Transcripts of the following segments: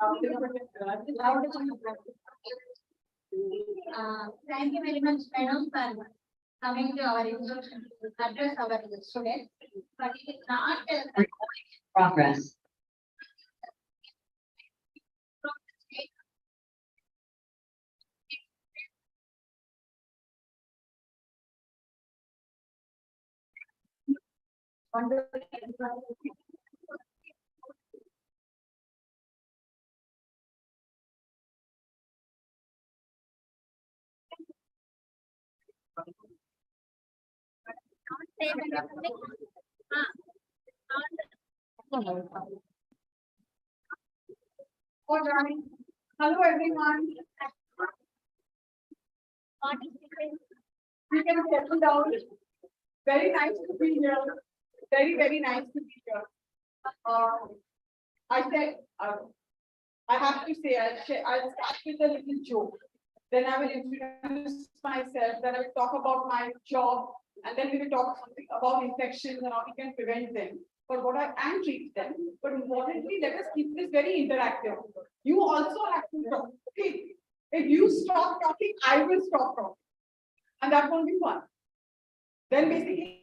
Thank you very much, madam, for coming to our institution to address our students. But it is not Progress. Hello everyone. You can settle down. Very nice to be here. Very nice to be here. I said, I have to say, I'll start with a little joke. Then I will introduce myself. Then I will talk about my job, and then we will talk something about infections and how we can prevent them. But what I and treat them. But importantly, let us keep this very interactive. You also have to talk. Okay. If you stop talking, I will stop talking. And that won't be fun. Then basically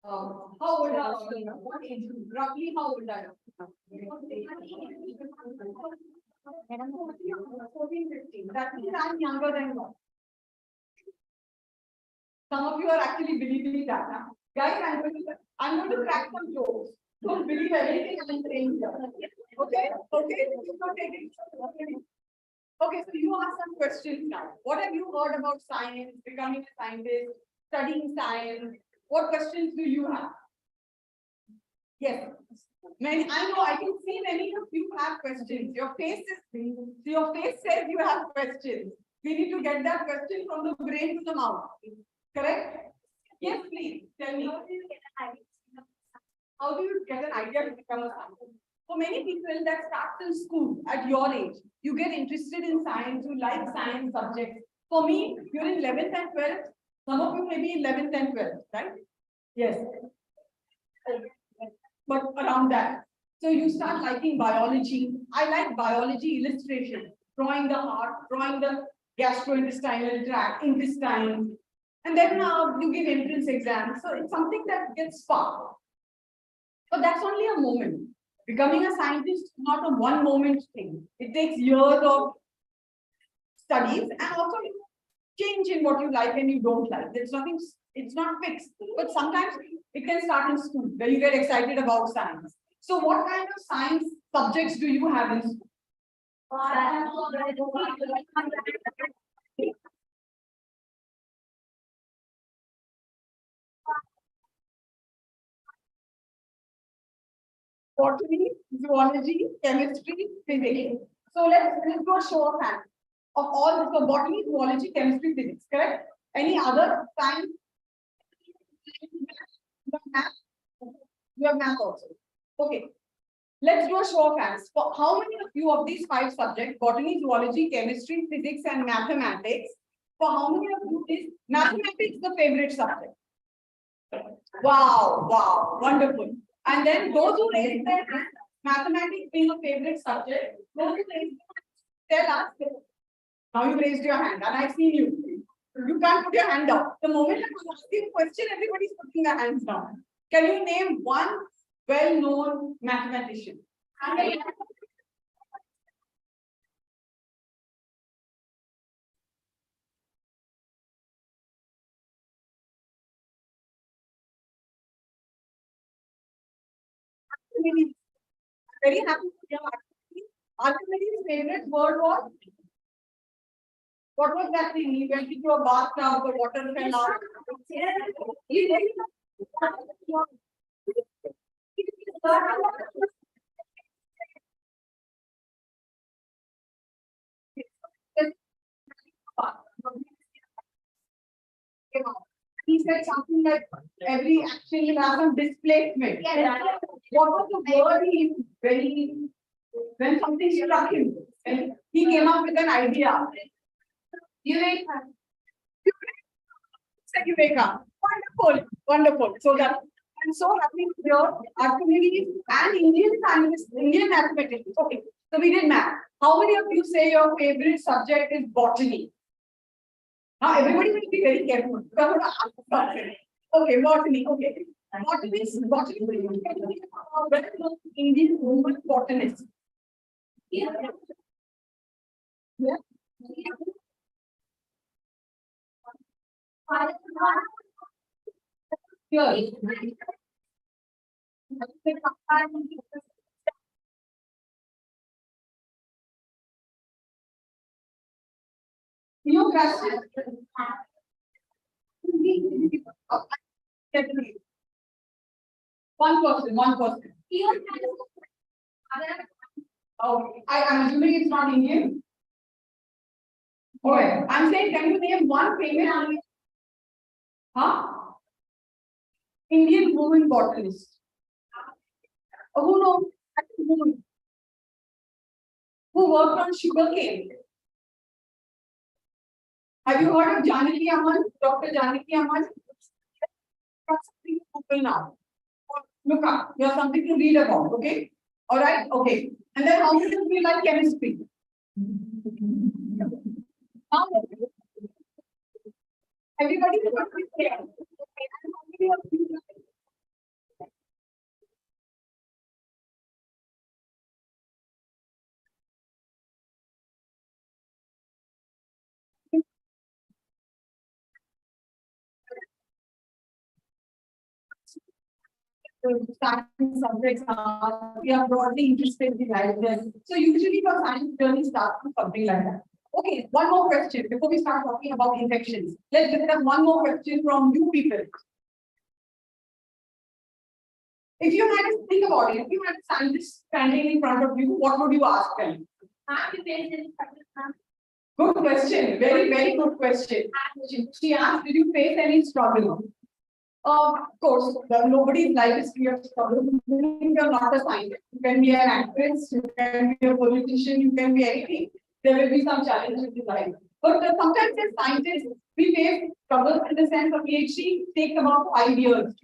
How old are you? What age group? Roughly how old are you? 14, 15. That means I'm younger than you. Some of you are actually believing that. Huh? Guys, I'm going to crack some jokes. Don't believe everything I'm saying here. Okay? Okay? You don't take it. Okay, so you ask some questions now. What have you heard about science, becoming a scientist, studying science? What questions do you have? Yes. Many, I know, I can see many of you have questions. Your face says you have questions. We need to get that question from the brain to the mouth. Correct? Yes, please. Tell me. How do you get an idea to become a scientist? For many people that starts in school at your age, you get interested in science, you like science subjects. For me, you're in 11th and 12th. Some of you may be in 11th and 12th, right? Yes. But around that. So you start liking biology. I like biology illustration, drawing the heart, drawing the gastrointestinal tract, intestine. And then you give entrance exams. So it's something that gets sparked. But that's only a moment. Becoming a scientist is not a one moment thing. It takes years of studies and also change in what you like and you don't like. There's nothing, it's not fixed. But sometimes it can start in school where you get excited about science. So what kind of science subjects do you have in school? Botany, zoology, chemistry, physics. So let's do a show of hands of all this. So botany, zoology, chemistry, physics, correct? Any other science? You have math? You have math also. Okay. Let's do a show of hands. For how many of you of these 5 subjects, botany, zoology, chemistry, physics, and mathematics, for how many of you is mathematics the favorite subject? Wow, wow, wonderful. And then those who raised their hand, mathematics being a favorite subject, those who raised their hand, tell us. Now you raised your hand and I've seen you. You can't put your hand up. The moment I'm asking a question, everybody's putting their hands down. Can you name one well-known mathematician? Very happy to hear Archimedes' favorite word was? What was that thing? He went into a bathtub, the water fell out. He said something like every action will have some displacement. What was the word he used when something struck him? And he came up with an idea. Eureka. Eureka. Wonderful, wonderful. So that I'm so happy to hear Archimedes and Indian mathematicians. Okay, so we did math. How many of you say your favorite subject is botany? Now everybody will be very careful. Okay, botany. Okay, botany is well-known Indian woman botanist. Yeah. Yeah. Here. You guys. One person, one person. Oh, I'm assuming it's not Indian. Okay, I'm saying, can you name one famous? Huh? Indian woman botanist. Who knows? Who worked on sugarcane? Have you heard of Janaki Aman? Dr. Janaki Aman? Google now. Look up. You have something to read about. Okay. All right. Okay. And then how many of you like chemistry? Now, everybody is here. science subjects are, we are broadly interested in life then. So usually your science journey starts with something like that. Okay, one more question before we start talking about infections. Let's discuss one more question from you people. If you had to think about it, if you had a scientist standing in front of you, what would you ask them? Good question. Very, very good question. She asked, did you face any struggle? Of course, nobody's life is free of struggle. You're not a scientist. You can be an actress, you can be a politician, you can be anything. There will be some challenges in life. But sometimes as scientists, we face struggles in the sense of PhD takes about 5 years.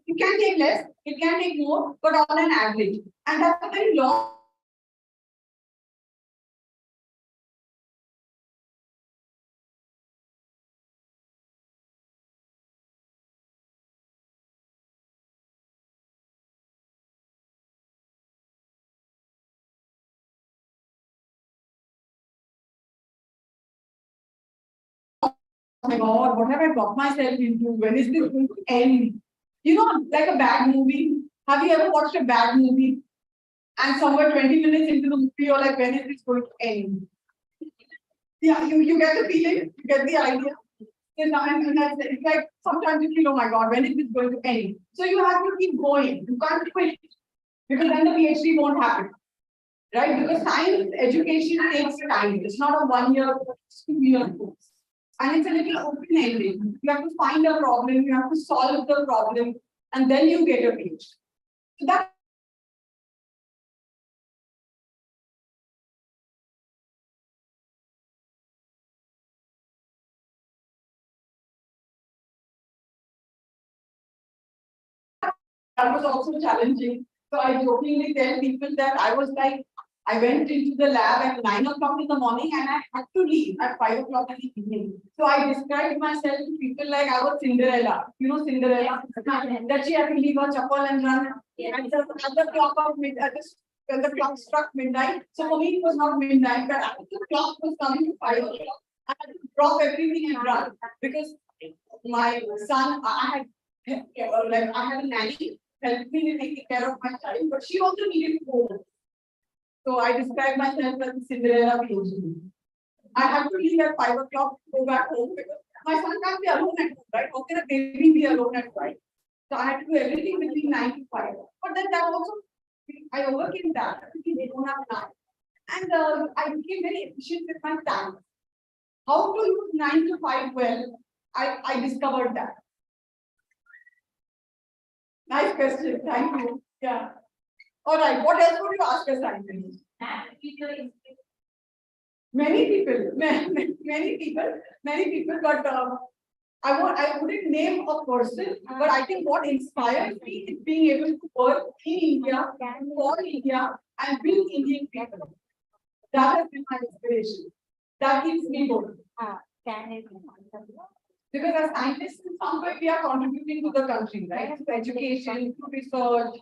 It can take less, it can take more, but on an average. And that's a very long. Oh my God, what have I got myself into? When is this going to end? You know, like a bad movie. Have you ever watched a bad movie? And somewhere 20 minutes into the movie, you're like, when is this going to end? Yeah, you get the feeling, you get the idea. And that's it. It's like sometimes you feel, oh my God, when is this going to end? So you have to keep going. You can't quit. Because then the PhD won't happen. Right? Because science education takes time. It's not a 1 year, 2 year course. And it's a little open-ended. You have to find a problem, you have to solve the problem, and then you get a PhD. So that was also challenging. So I jokingly tell people that I was like, I went into the lab at 9 o'clock in the morning and I had to leave at 5 o'clock in the evening. So I described myself to people like I was Cinderella. You know Cinderella? That she had to leave her chapel and run at the clock of midnight. When the clock struck midnight. So for me it was not midnight, but after the clock was coming to 5 o'clock, I had to drop everything and run. Because my son, I had a nanny helped me in taking care of my child, but she also needed to go home. So I described myself as Cinderella PhD. I had to leave at 5 o'clock to go back home because my son can't be alone at home, right? How can a baby be alone at 5? So I had to do everything between 9 to 5. But then that also, I overcame that because they don't have time. And I became very efficient with my time. How to use 9 to 5 well, I discovered that. Nice question. Thank you. Yeah. All right. What else would you ask a scientist? Many people, many people. But I wouldn't name a person. But I think what inspires me is being able to work in India, for India, and with Indian people. That has been my inspiration. That keeps me going. Because as scientists, in some way, we are contributing to the country, right? To education, to research,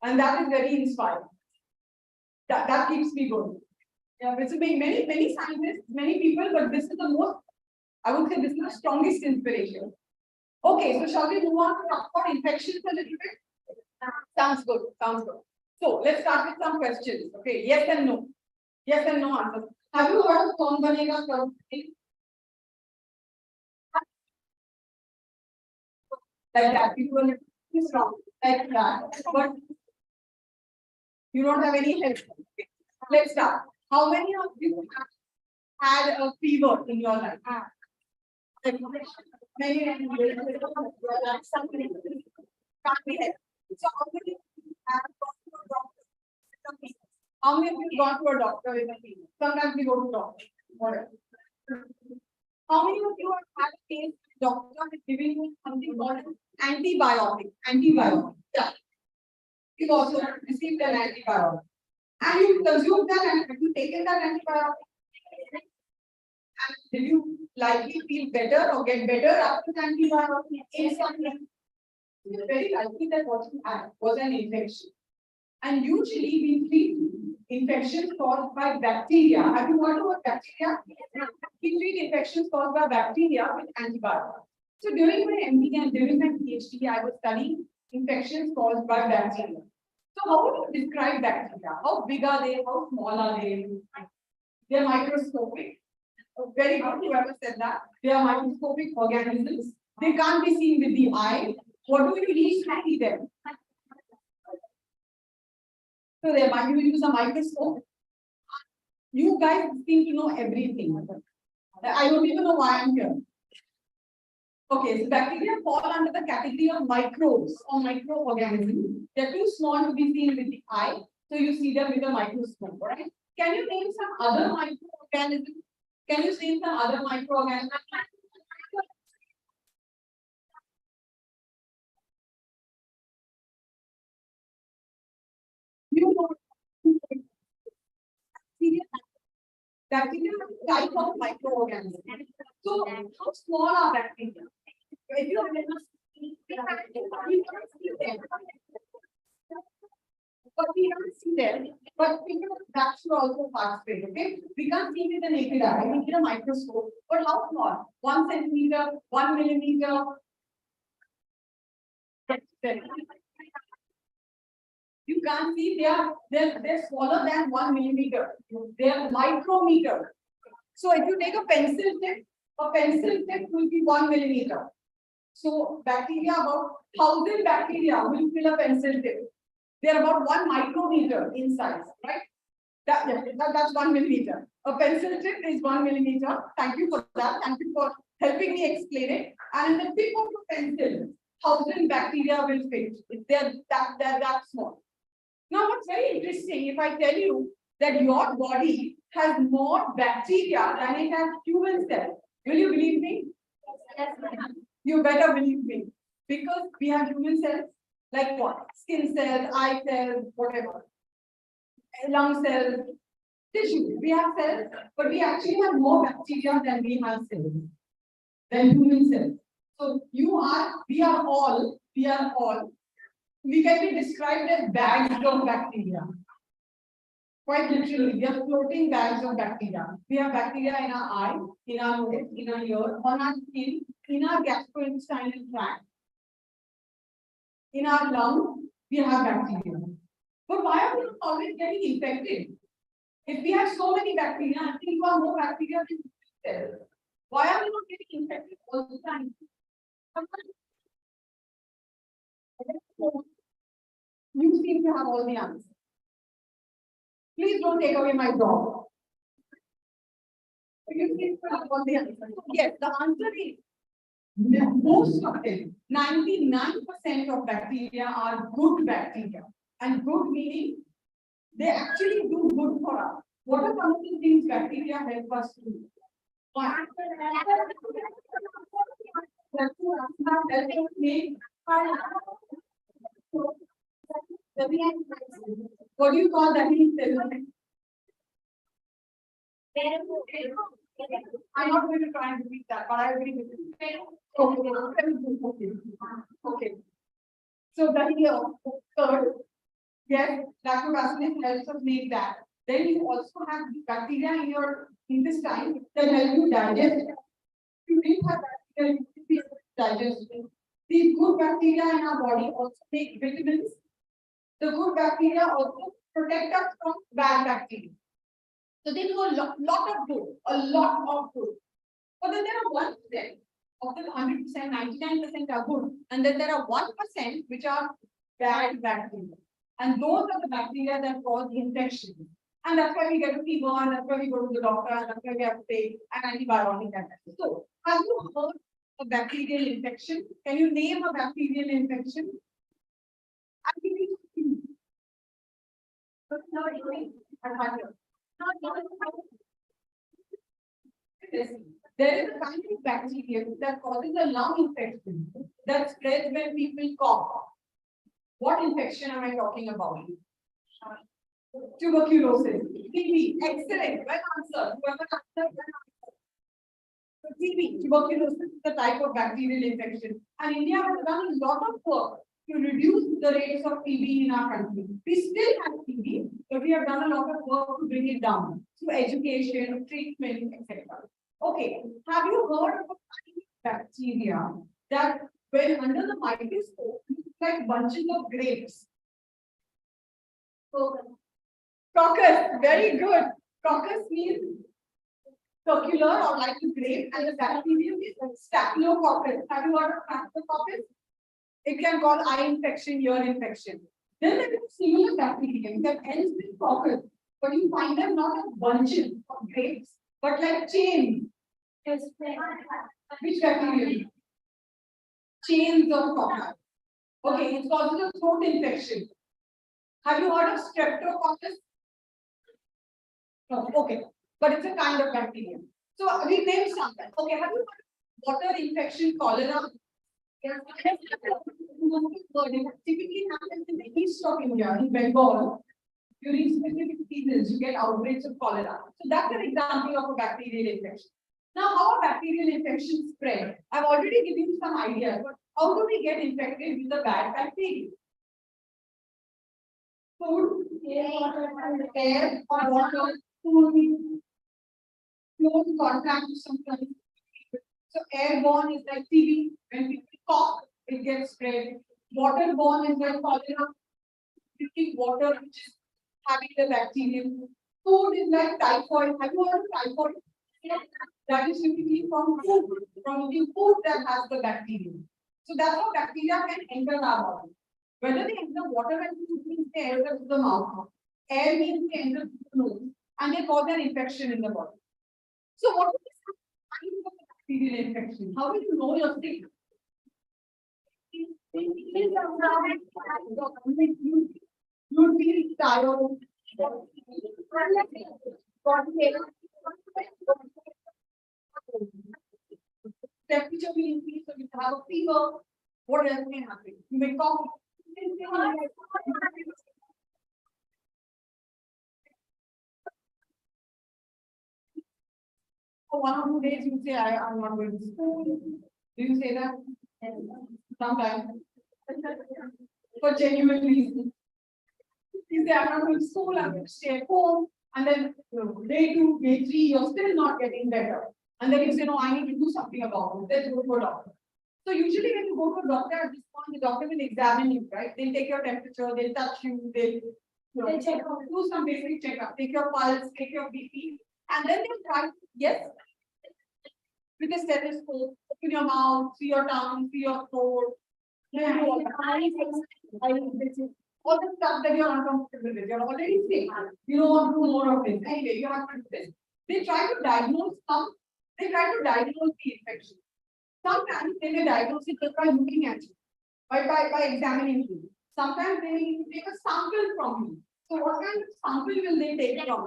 and that is very inspiring. That keeps me going. Yeah, but so many scientists, many people, but this is the most, I would say, this is the strongest inspiration. Okay, so shall we move on to talk about infections a little bit? Sounds good. Sounds good. So let's start with some questions. Okay, yes and no. Yes and no answers. Have you heard of Kaun Banega Crorepati? Like that, people will be strong, like that. But you don't have any help. Let's start. How many of you have had a fever in your life? Like, many something can't be helped. So how many of you have gone to a doctor with a fever? How many of you gone to a doctor with a fever? Sometimes we go to doctor. Whatever. How many of you have had a case doctor is giving you something called antibiotic? Antibiotic. Yeah. You've also received an antibiotic. And you consumed that and have you taken that antibiotic? And did you likely feel better or get better after the antibiotic? It's very likely that what you had was an infection. And usually we treat infections caused by bacteria. Have you heard about bacteria? We treat infections caused by bacteria with antibiotics. So during my MD and during my PhD, I was studying infections caused by bacteria. So how would you describe bacteria? How big are they? How small are they? They are microscopic. Oh, very good, whoever said that. They are microscopic organisms. They can't be seen with the eye. What do you use to see them? So they might use a microscope. You guys seem to know everything. I don't even know why I'm here. Okay, so bacteria fall under the category of microbes or microorganisms. They're too small to be seen with the eye, so you see them with a microscope, right? Can you name some other microorganisms? Can you name some other microorganisms? You know, bacteria are a type of microorganism. So, how small are bacteria? If you have but we can't see them, but we can that should also participate, okay? We can't see with the naked eye, we need a microscope, but how small? 1 centimeter, 1 millimeter. You can't see they're smaller than 1 millimeter. They are micrometer. So if you take a pencil tip will be 1 millimeter. So bacteria, about 1,000 bacteria will fill a pencil tip. They are about 1 micrometer in size, right? That's 1 millimeter. A pencil tip is 1 millimeter. Thank you for that. Thank you for helping me explain it. And in the tip of a pencil, 1,000 bacteria will fit. They're that small. Now, what's very interesting, if I tell you that your body has more bacteria than it has human cells, will you believe me? Yes, ma'am. You better believe me. Because we have human cells, like what? Skin cells, eye cells, whatever. Lung cells, tissue. We have cells, but we actually have more bacteria than we have cells, than human cells. So we are all, we can be described as bags of bacteria. Quite literally, we are floating bags of bacteria. We have bacteria in our eye, in our nose, in our ear, on our skin, in our gastrointestinal tract, in our lungs, we have bacteria. But why are we not always getting infected? If we have so many bacteria, I think you have more bacteria than cells. Why are we not getting infected all the time? You seem to have all the answers. Please don't take away my job. You seem to have all the answers. Yes, the answer is most of them, 99% of bacteria are good bacteria. And good meaning they actually do good for us. What are some of the things bacteria help us to do? One. What do you call that? I'm not going to try and repeat that, but I agree with you. Okay. So the third, yes, lactobacillus helps us make that. Then you also have bacteria in your intestine that help you digest. You didn't have bacteria, you could be digesting. These good bacteria in our body also make vitamins. The good bacteria also protect us from bad bacteria. So they do a lot of good, But then there are 1% of the 100%, 99% are good, and then there are 1% which are bad bacteria. And those are the bacteria that cause infection. And that's why we get a fever, and that's why we go to the doctor, and that's why we have to take an antibiotic. So, have you heard of bacterial infection? Can you name a bacterial infection? I'll give you two. There is a kind of bacteria that causes a lung infection that spreads when people cough. What infection am I talking about? Tuberculosis. TB. Excellent. Well answered. Whoever answered, well answered. So TB, tuberculosis is the type of bacterial infection. And India has done a lot of work to reduce the rates of TB in our country. We still have TB, but we have done a lot of work to bring it down through education, treatment, etc. Okay, have you heard of bacteria that when under the microscope, look like bunches of grapes. Coccus, very good. Coccus means circular or like a grape, and the bacterium is staphylococcus. Have you heard of staphylococcus? It can cause eye infection, ear infection. Then there is a similar bacterium that ends with coccus, but you find them not as bunches of grapes, but like chains. Which bacterium? Chains of coccus. Okay, it causes a throat infection. Have you heard of streptococcus? No, okay, but it's a kind of bacterium. So we named something. Okay, have you heard of water infection, cholera? Yes. Typically happens in the east of India, in Bengal. During specific seasons, you get outbreaks of cholera. So that's an example of a bacterial infection. Now, how a bacterial infection spread? I've already given you some ideas, but how do we get infected with the bad bacteria? Food, air, or water, food, close contact with something. So airborne is like TB. When people cough, it gets spread. Waterborne is like cholera. Drinking water which is having the bacterium. Food is like typhoid. Have you heard of typhoid? That is typically from food, from the food that has the bacterium. So that's how bacteria can enter our body. Whether they enter water and food means they enter through the mouth. Air means they enter through the nose. And they cause an infection in the body. So what is the signs of bacterial infection? How will you know you're sick? You feel tired. Temperature will increase, so you have a fever. What else may happen? You may cough. For 1 or 2 days, you say, I'm not going to school. Do you say that? Sometimes. For genuine reasons. You say, I'm not going to school, I'm going to stay at home. And then day 2, day 3, you're still not getting better. And then you say, no, I need to do something about it. Let's go to a doctor. So usually when you go to a doctor at this point, the doctor will examine you, right? They'll take your temperature, they'll touch you, they'll check out, do some basic checkup, take your pulse, take your BP, and then they'll try, yes, with a stethoscope, open your mouth, see your tongue, see your throat, all the stuff that you're uncomfortable with, you're already sick. You don't want to do more of this. Anyway, you have to do this. They try to diagnose the infection. Sometimes they may diagnose it just by looking at you, by examining you. Sometimes they need to take a sample from you. So what kind of sample will they take from?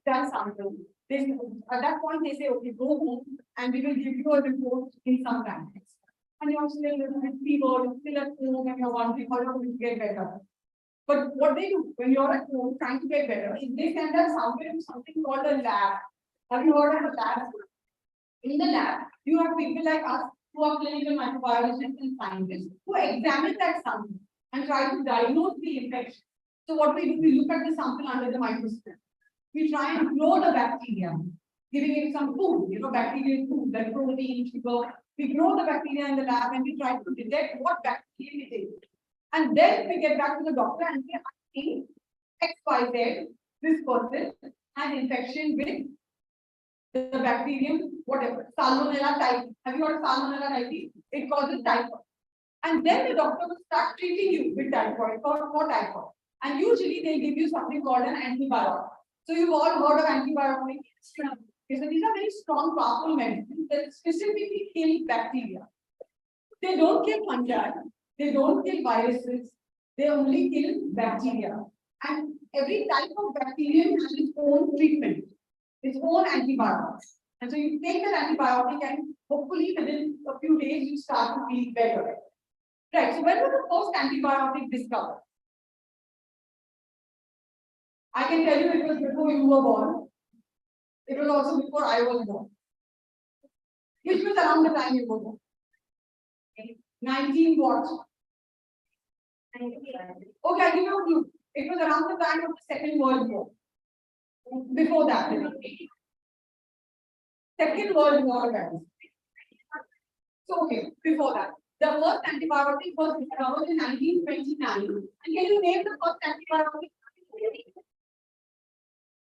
That sample. At that point, they say, okay, go home and we will give you a report in some time. And you're still a little bit fever, you're still at home and you're wondering how you're going to get better. But what they do when you're at home trying to get better is they send us sample to something called a lab. Have you heard of a lab? In the lab, you have people like us who are clinical microbiologists and scientists who examine that sample and try to diagnose the infection. So what we do, we look at the sample under the microscope. We try and grow the bacteria, giving it some food, bacterial food, like protein, sugar. We grow the bacteria in the lab and we try to detect what bacteria it is. And then we get back to the doctor and say, I think XYZ, this person has infection with the bacterium, whatever, Salmonella type. Have you heard of Salmonella type? It causes typhoid. And then the doctor will start treating you with typhoid for typhoid. And usually they give you something called an antibiotic. So you've all heard of antibiotics. So these are very strong, powerful medicines that specifically kill bacteria. They don't kill fungi, they don't kill viruses, they only kill bacteria. And every type of bacterium has its own treatment, its own antibiotics. And so you take that antibiotic and hopefully within a few days you start to feel better. Right, so when was the first antibiotic discovered? I can tell you it was before you were born. It was also before I was born. Which was around the time you were born. 19 what? Okay, I'll give you a clue. It was around the time of the Second World War. Before that, Second World War, guys. So, okay, before that. The first antibiotic was discovered in 1929. And can you name the first antibiotic?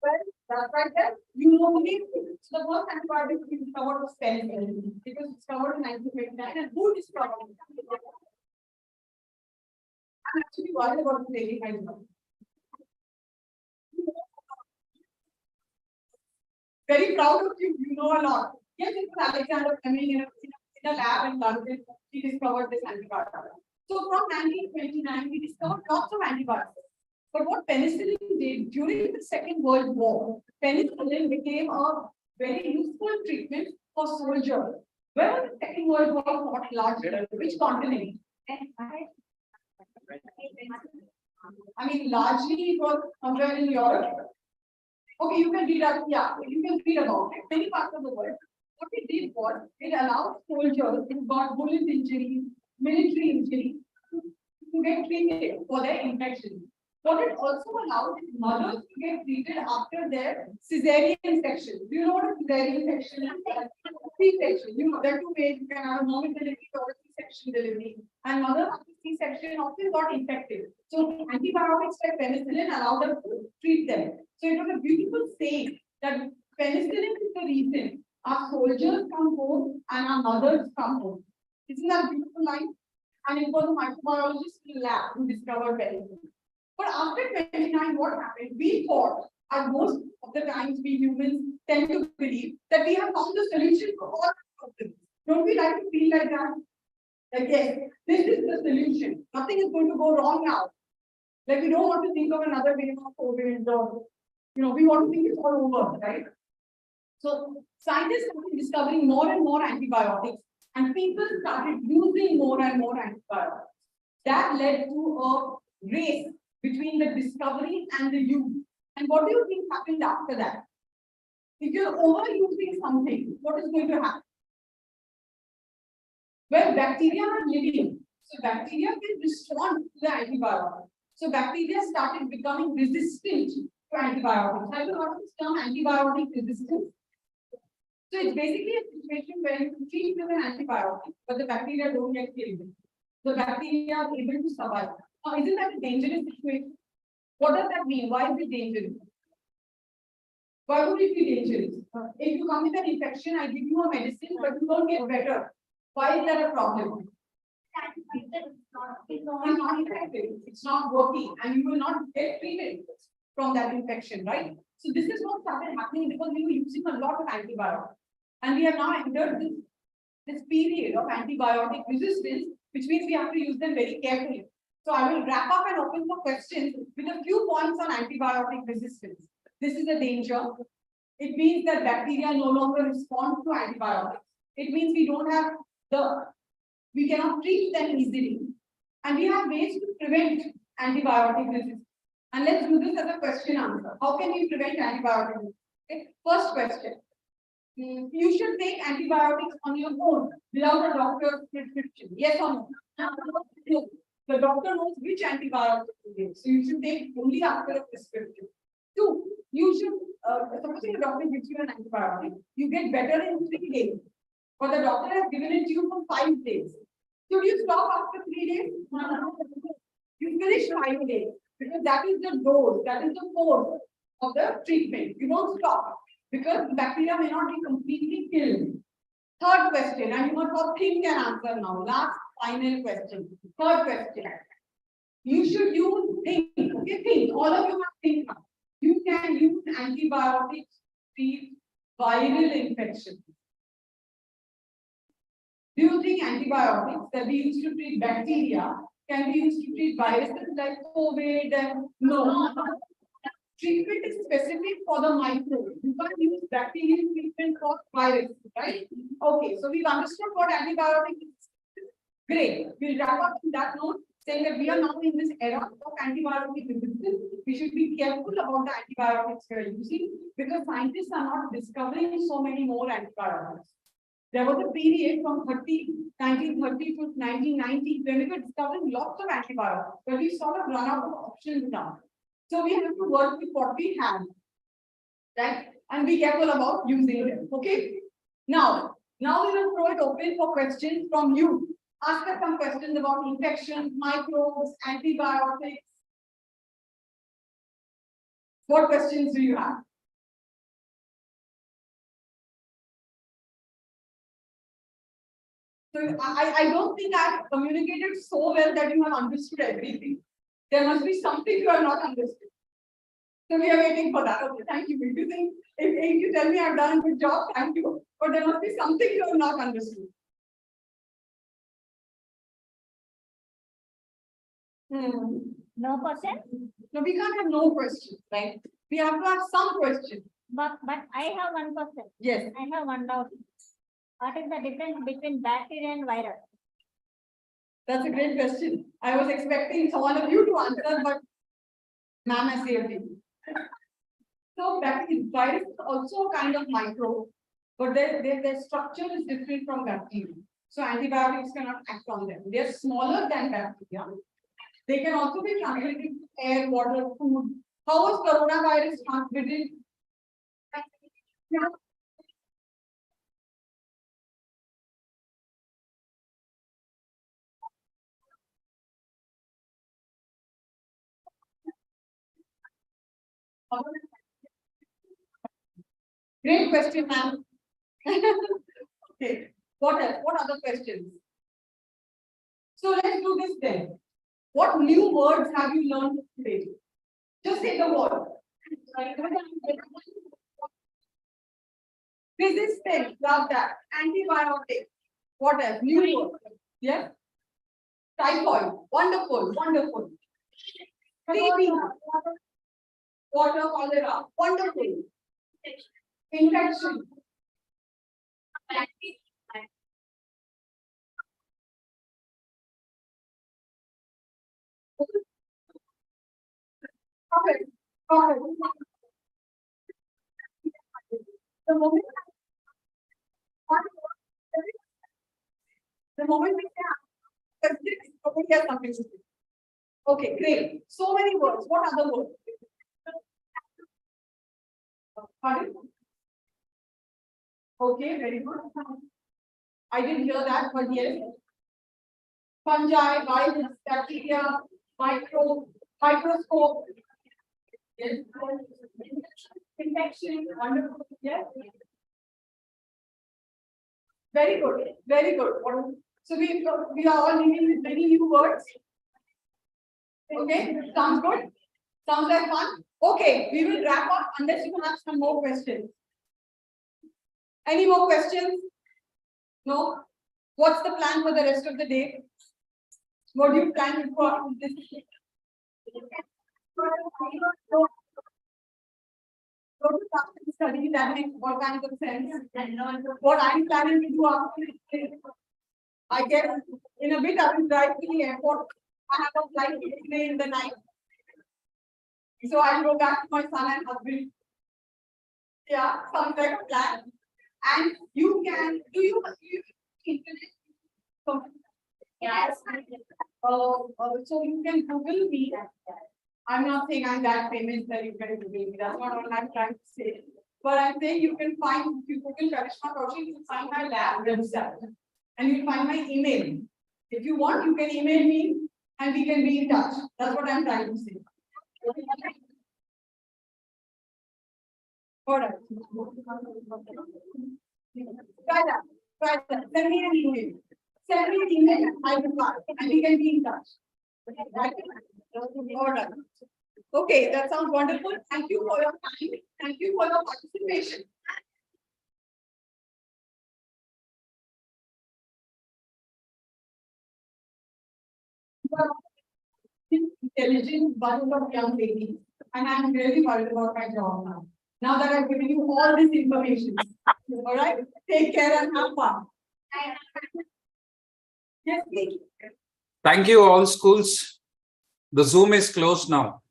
Well, that's right there. You know the name. So the first antibiotic to be discovered was penicillin. It was discovered in 1929. And who discovered it? I'm actually worried about the lady right now. Very proud of you. You know a lot. Yes, it was Alexander Fleming in a lab in London. He discovered this antibiotic. So from 1929, we discovered lots of antibiotics. But what penicillin did during the Second World War, penicillin became a very useful treatment for soldiers. Where was the Second World War fought largely? Which continent? I mean, largely it was somewhere in Europe. Okay, you can read up, yeah, you can read about it. Many parts of the world. What it did was it allowed soldiers who got bullet injuries, military injuries, to get treated for their infections. What it also allowed is mothers to get treated after their cesarean section. Do you know what a cesarean section is? C-section. You know, there are two ways you can have a normal delivery or a C-section delivery. And mothers after C-section often got infected. So antibiotics like penicillin allowed us to treat them. So it was a beautiful saying that penicillin is the reason our soldiers come home and our mothers come home. Isn't that a beautiful line? And it was a microbiologist in the lab who discovered penicillin. But after 29, what happened? We thought, and most of the times we humans tend to believe that we have found the solution for all problems. Don't we like to feel like that? Like, yes, this is the solution. Nothing is going to go wrong now. Like, we don't want to think of another wave of COVID or, we want to think it's all over, right? So scientists started discovering more and more antibiotics, and people started using more and more antibiotics. That led to a race between the discovery and the use. And what do you think happened after that? If you're overusing something, what is going to happen? Well, bacteria are living. So bacteria can respond to the antibiotic. So bacteria started becoming resistant to antibiotics. Have you heard of this term antibiotic resistance? So it's basically a situation where you treat with an antibiotic, but the bacteria don't get killed. The bacteria are able to survive. Now, isn't that a dangerous situation? What does that mean? Why is it dangerous? Why would it be dangerous? If you come with an infection, I give you a medicine, but you don't get better. Why is that a problem? It's not effective. It's not working, and you will not get treated from that infection, right? So this is what started happening because we were using a lot of antibiotics, and we have now entered this period of antibiotic resistance, which means we have to use them very carefully. So I will wrap up and open for questions with a few points on antibiotic resistance. This is a danger. It means that bacteria no longer respond to antibiotics. It means we cannot treat them easily. And we have ways to prevent antibiotic resistance. And let's do this as a question answer. How can we prevent antibiotic resistance? Okay. First question. You should take antibiotics on your own without a doctor's prescription. Yes or no? No. The doctor knows which antibiotic to give. So you should take only after a prescription. Two, you should, supposing the doctor gives you an antibiotic, you get better in 3 days. But the doctor has given it to you for 5 days. Should you stop after 3 days? No. You finish 5 days. Because that is the dose, that is the course of the treatment. You don't stop. Because the bacteria may not be completely killed. Third question, and you must all think and answer now. Last final question. Third question. You should use think. Okay, think. All of you must think now. You can use antibiotics to treat viral infections. Do you think antibiotics that we use to treat bacteria can be used to treat viruses like COVID and no? Treatment is specific for the microbe. You can't use bacterial treatment for virus, right? Okay, so we've understood what antibiotics is. Great. We'll wrap up on that note, saying that we are now in this era of antibiotic resistance. We should be careful about the antibiotics we are using because scientists are not discovering so many more antibiotics. There was a period from 1930 to 1990 when we were discovering lots of antibiotics, but we sort of run out of options now. So we have to work with what we have, right? And be careful about using them. Okay. Now we will throw it open for questions from you. Ask us some questions about infections, microbes, antibiotics. What questions do you have? So I don't think I've communicated so well that you have understood everything. There must be something you have not understood. So we are waiting for that. Okay, thank you. If you think, if you tell me I've done a good job, thank you. But there must be something you have not understood. No question? No, we can't have no questions, right? We have to have some questions. But I have one question. Yes. I have one doubt. What is the difference between bacteria and virus? That's a great question. I was expecting one of you to answer, but ma'am has saved me. So virus is also a kind of microbe, but their structure is different from bacteria. So antibiotics cannot act on them. They are smaller than bacteria. They can also be transmitted to air, water, food. How was coronavirus transmitted? Great question, ma'am. Okay. What else? What other questions? So let's do this then. What new words have you learned today? Just say the word. Resistant, love that. Antibiotic. What else? New word. Yes. Typhoid. Wonderful, wonderful. TB. Water cholera. Wonderful. Infection. Perfect. Perfect. The moment we say he has something to say. Okay, great. So many words. What other words? Pardon? Okay, very good. I didn't hear that, but yes. Fungi, virus, bacteria, microscope. Yes. Infection, wonderful. Yes. Very good, very good. So we are all living with many new words. Okay, sounds good. Sounds like fun. Okay, we will wrap up unless you have some more questions. Any more questions? No? What's the plan for the rest of the day? What do you plan to do after this? Go to class and study, that makes all kinds of sense. What I'm planning to do after this, I guess in a bit I will drive to the airport. I have a flight today in the night. So I'll go back to my son and husband. Yeah, sounds like a plan. And you can, do you internet? Yes. So you can Google me. I'm not saying I'm that famous that you can Google me. That's not what I'm trying to say. But I'm saying you can find, if you Google Karishma Kaushik, you can find my lab website. And you'll find my email. If you want, you can email me and we can be in touch. That's what I'm trying to say. All right. Try that. Try that. Send me an email. Send me an email. I will reply and we can be in touch. Right? All right. Okay, that sounds wonderful. Thank you for your time. Thank you for your participation. Intelligent bunch of young ladies, and I'm really worried about my job now. Now that I've given you all this information. All right, take care and have fun. Yes, please. Thank you, all schools. The Zoom is closed now.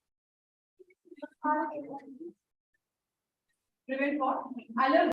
Prevent what? I love